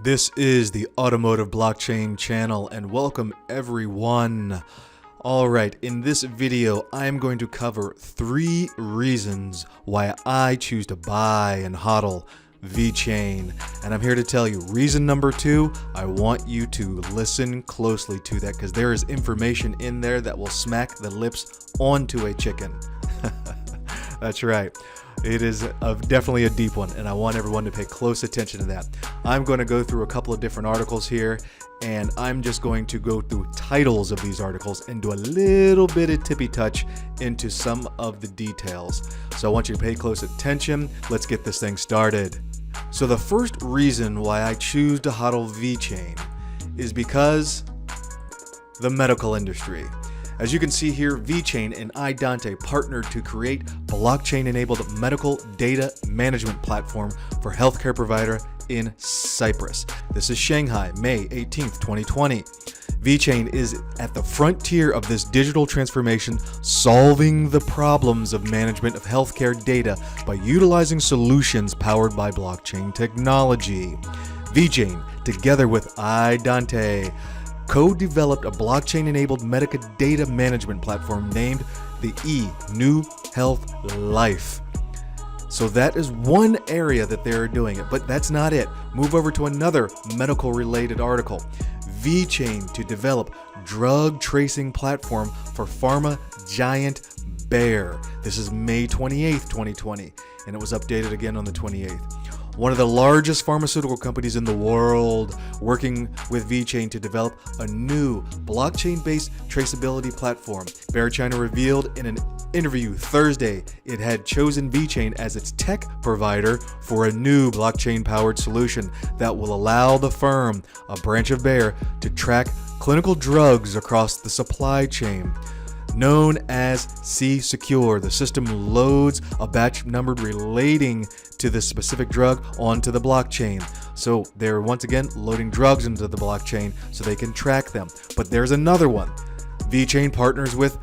This is the Automotive Blockchain channel and welcome everyone. Alright, in this video I am going to cover 3 reasons why I choose to buy and HODL VeChain. And I'm here to tell you, reason number 2, I want you to listen closely to that because there is information in there that will smack the lips onto a chicken. That's right. It is definitely a deep one, and I want everyone to pay close attention to that. I'm going to go through a couple of different articles here, and I'm just going to go through titles of these articles and do a little bit of tippy touch into some of the details. So I want you to pay close attention. Let's get this thing started. So the first reason why I choose to HODL VeChain is because the medical industry. As you can see here, VeChain and I HODL partnered to create blockchain-enabled medical data management platform for healthcare provider in Cyprus. This is Shanghai, May 18th, 2020. VeChain is at the frontier of this digital transformation, solving the problems of management of healthcare data by utilizing solutions powered by blockchain technology. VeChain, together with I HODL, co-developed a blockchain-enabled medical data management platform named the New Health Life. So that is one area that they're doing it, but that's not it. Move over to another medical-related article. VeChain to develop drug tracing platform for pharma giant Bayer. This is May 28th, 2020, and it was updated again on the 28th. One of the largest pharmaceutical companies in the world working with VeChain to develop a new blockchain-based traceability platform. Bayer China revealed in an interview Thursday it had chosen VeChain as its tech provider for a new blockchain-powered solution that will allow the firm, a branch of Bayer, to track clinical drugs across the supply chain. Known as C-Secure, the system loads a batch number relating to the specific drug onto the blockchain. So they're once again loading drugs into the blockchain so they can track them. But there's another one. VeChain partners with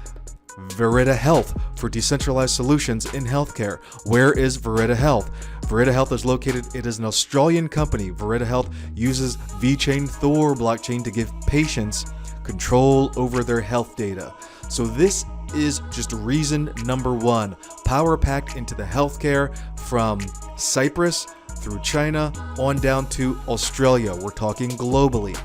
VerifyCar for decentralized solutions in healthcare. Where is VerifyCar? VerifyCar is located, it is an Australian company. VerifyCar uses VeChain Thor blockchain to give patients control over their health data. So this is just reason number 1, power packed into the healthcare from Cyprus through China on down to Australia. We're talking globally.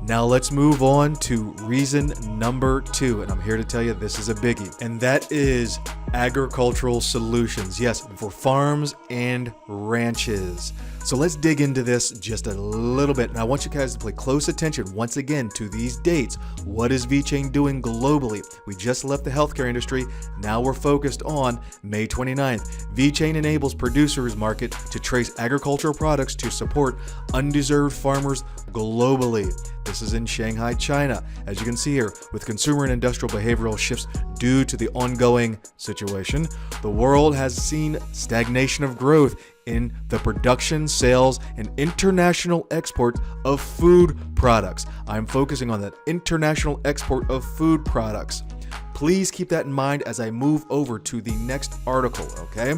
Now let's move on to reason number 2, and I'm here to tell you this is a biggie, and that is agricultural solutions. Yes, for farms and ranches. So let's dig into this just a little bit, and I want you guys to pay close attention once again to these dates. What is VeChain doing globally? We just left the healthcare industry. Now we're focused on May 29th. VeChain enables producers market to trace agricultural products to support undeserved farmers globally. This is in Shanghai, China. As you can see here, with consumer and industrial behavioral shifts due to the ongoing situation, the world has seen stagnation of growth in the production, sales, and international export of food products. I'm focusing on that international export of food products. Please keep that in mind as I move over to the next article, okay?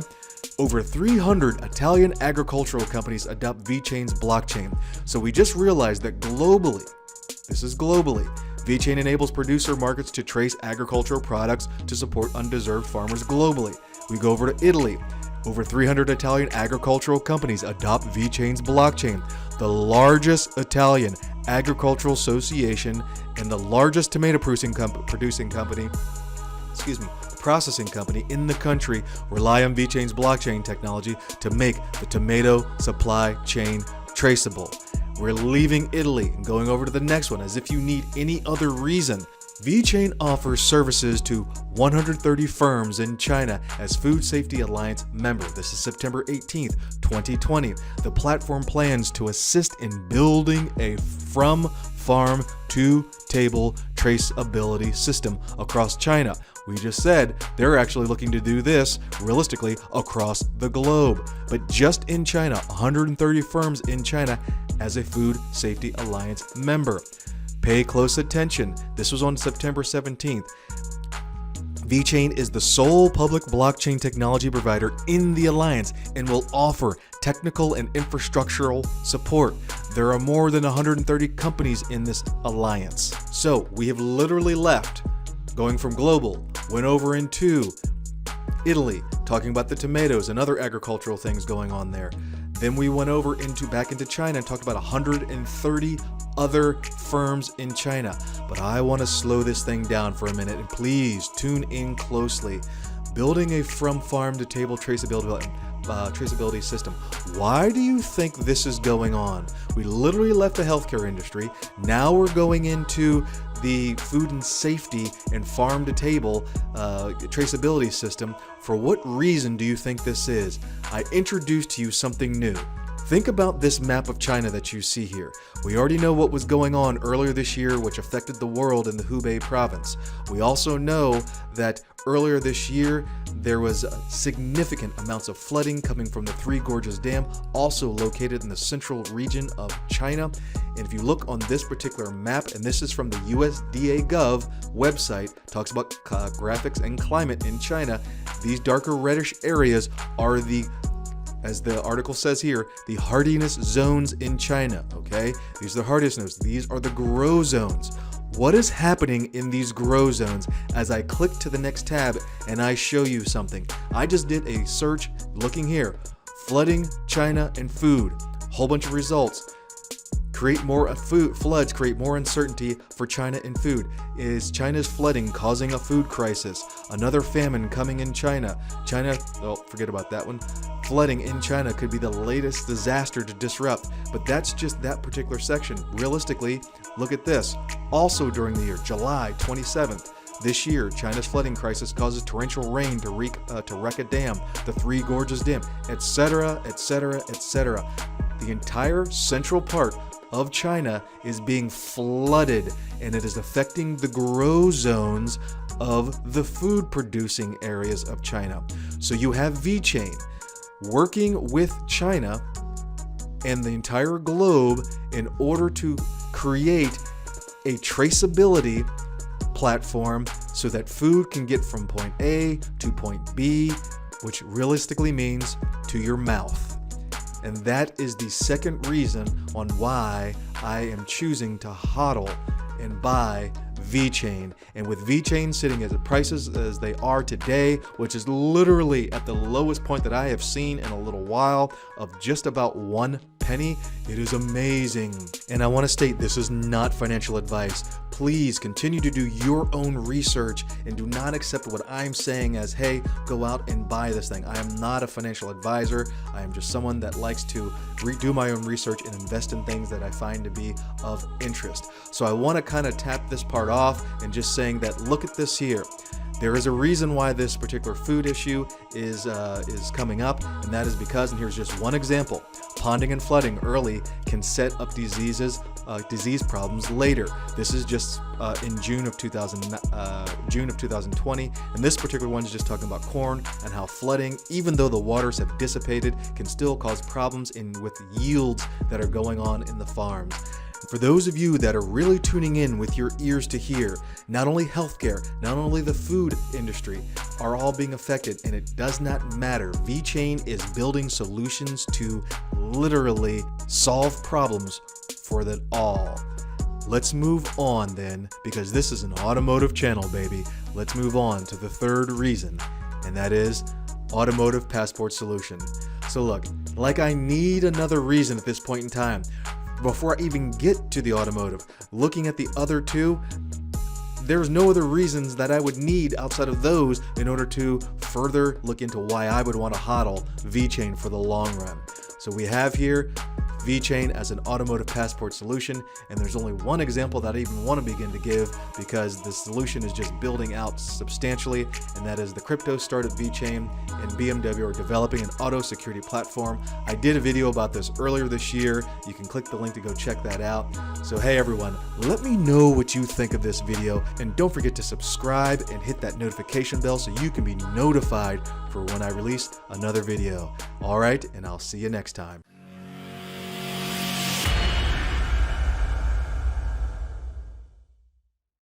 Over 300 Italian agricultural companies adopt VeChain's blockchain. So we just realized that globally, this is globally, VeChain enables producer markets to trace agricultural products to support undeserved farmers globally. We go over to Italy. Over 300 Italian agricultural companies adopt VeChain's blockchain. The largest Italian agricultural association and the largest tomato processing company in the country rely on VeChain's blockchain technology to make the tomato supply chain traceable. We're leaving Italy and going over to the next one as if you need any other reason. VeChain offers services to 130 firms in China as Food Safety Alliance member. This is September 18th, 2020. The platform plans to assist in building a from farm to table traceability system across China. We just said they're actually looking to do this realistically across the globe. But just in China, 130 firms in China as a Food Safety Alliance member. Pay close attention. This was on September 17th. VeChain is the sole public blockchain technology provider in the alliance and will offer technical and infrastructural support. There are more than 130 companies in this alliance. So we have literally left, going from global, went over into Italy, talking about the tomatoes and other agricultural things going on there. Then we went over back into China and talked about 130 other firms in China. But I want to slow this thing down for a minute, and please tune in closely. Building a from farm to table traceability system. Why do you think this is going on? We literally left the healthcare industry. Now we're going into the food and safety and farm to table traceability system. For what reason do you think this is? I introduced to you something new. Think about this map of China that you see here. We already know what was going on earlier this year, which affected the world in the Hubei province. We also know that earlier this year, there was significant amounts of flooding coming from the Three Gorges Dam, also located in the central region of China. And if you look on this particular map, and this is from the USDA Gov website, talks about graphics and climate in China, these darker reddish areas are as the article says here, the hardiness zones in China, okay? These are the hardiness zones. These are the grow zones. What is happening in these grow zones? As I click to the next tab and I show you something. I just did a search looking here. Flooding, China, and food. Whole bunch of results. Create more floods, create more uncertainty for China in food. Is China's flooding causing a food crisis? Another famine coming in China. Forget about that one. Flooding in China could be the latest disaster to disrupt, but that's just that particular section. Realistically, look at this. Also during the year, July 27th, this year, China's flooding crisis causes torrential rain to wreck a dam, the Three Gorges Dam, etc., etc., etc. The entire central part of China is being flooded, and it is affecting the grow zones of the food producing areas of China. So you have VeChain working with China and the entire globe in order to create a traceability platform so that food can get from point A to point B, which realistically means to your mouth. And that is the second reason on why I am choosing to HODL and buy VeChain. And with VeChain sitting at the prices as they are today, which is literally at the lowest point that I have seen in a little while of just about 1 penny, it is amazing. And I want to state, this is not financial advice. Please continue to do your own research and do not accept what I'm saying as, hey, go out and buy this thing. I am not a financial advisor. I am just someone that likes to do my own research and invest in things that I find to be of interest. So I want to kind of tap this part off and just saying that, look at this here. There is a reason why this particular food issue is coming up, and that is because, and here's just one example, ponding and flooding early can set up disease problems later. This is just in June of 2020, and this particular one is just talking about corn and how flooding, even though the waters have dissipated, can still cause problems with yields that are going on in the farms. For those of you that are really tuning in with your ears to hear, not only healthcare, not only the food industry are all being affected, and it does not matter. VeChain is building solutions to literally solve problems for that all. Let's move on then, because this is an automotive channel, baby. Let's move on to the third reason, and that is automotive passport solution. So look, like I need another reason at this point in time. Before I even get to the automotive, looking at the other two, there's no other reasons that I would need outside of those in order to further look into why I would want to HODL VeChain for the long run. So we have here VeChain as an automotive passport solution, and there's only one example that I even want to begin to give because the solution is just building out substantially, and that is the crypto startup VeChain and BMW are developing an auto security platform. I did a video about this earlier this year. You can click the link to go check that out. So hey everyone, let me know what you think of this video, and don't forget to subscribe and hit that notification bell so you can be notified for when I release another video. All right, and I'll see you next time.